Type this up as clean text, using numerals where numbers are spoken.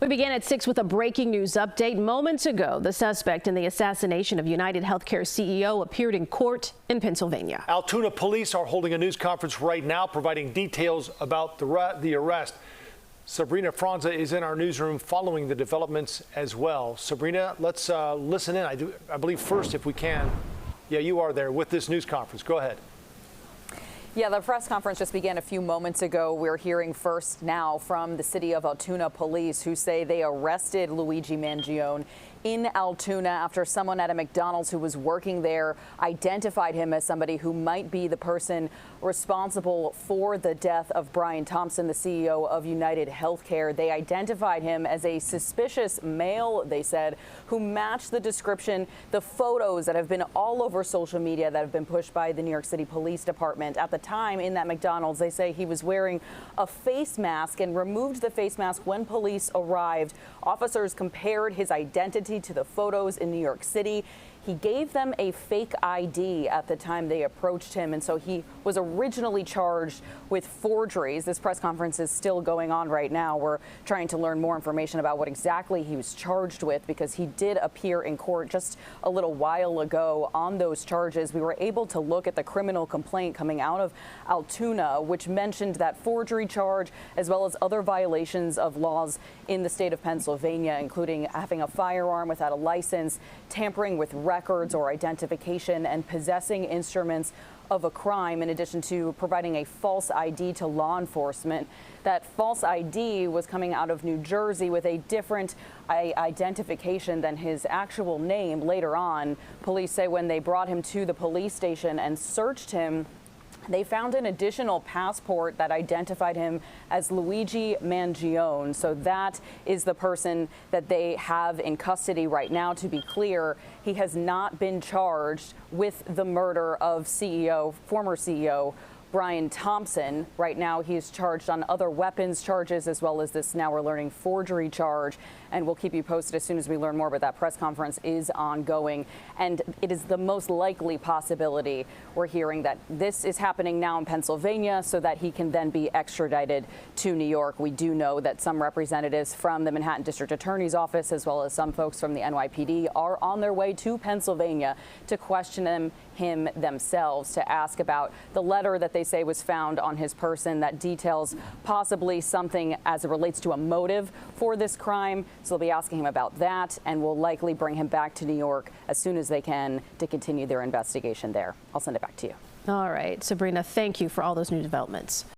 We began at 6 with a breaking news update. Moments ago, the suspect in the assassination of UnitedHealthcare CEO appeared in court in Pennsylvania. Altoona police are holding a news conference right now, providing details about the arrest. Sabrina Franza is in our newsroom following the developments as well. Sabrina, let's listen in. I believe first, if we can. Yeah, you are there with this news conference. Go ahead. Yeah, the press conference just began a few moments ago. We're hearing first now from the city of Altoona police, who say they arrested Luigi Mangione in Altoona after someone at a McDonald's who was working there identified him as somebody who might be the person responsible for the death of Brian Thompson, the CEO of UnitedHealthcare. They identified him as a suspicious male, they said, who matched the description, the photos that have been all over social media that have been pushed by the New York City Police Department. At the time in that McDonald's, they say he was wearing a face mask and removed the face mask when police arrived. Officers compared his identity to the photos in New York City. He gave them a fake ID at the time they approached him, and so he was originally charged with forgeries. This press conference is still going on right now. We're trying to learn more information about what exactly he was charged with, because he did appear in court just a little while ago on those charges. We were able to look at the criminal complaint coming out of Altoona, which mentioned that forgery charge, as well as other violations of laws in the state of Pennsylvania, including having a firearm without a license, tampering with records or identification, and possessing instruments of a crime, in addition to providing a false ID to law enforcement. That false ID was coming out of New Jersey with a different identification than his actual name. Later on, police say when they brought him to the police station and searched him, they found an additional passport that identified him as Luigi Mangione. So that is the person that they have in custody right now. To be clear, he has not been charged with the murder of former CEO Brian Thompson. Right now, he is charged on other weapons charges, as well as this, now we're learning, forgery charge. And we'll keep you posted as soon as we learn more, but that press conference is ongoing. And it is the most likely possibility, we're hearing, that this is happening now in Pennsylvania so that he can then be extradited to New York. We do know that some representatives from the Manhattan District Attorney's Office, as well as some folks from the NYPD, are on their way to Pennsylvania to question him themselves, to ask about the letter that they say was found on his person that details possibly something as it relates to a motive for this crime. So they'll be asking him about that, and will likely bring him back to New York as soon as they can to continue their investigation there. I'll send it back to you. All right, Sabrina, thank you for all those new developments.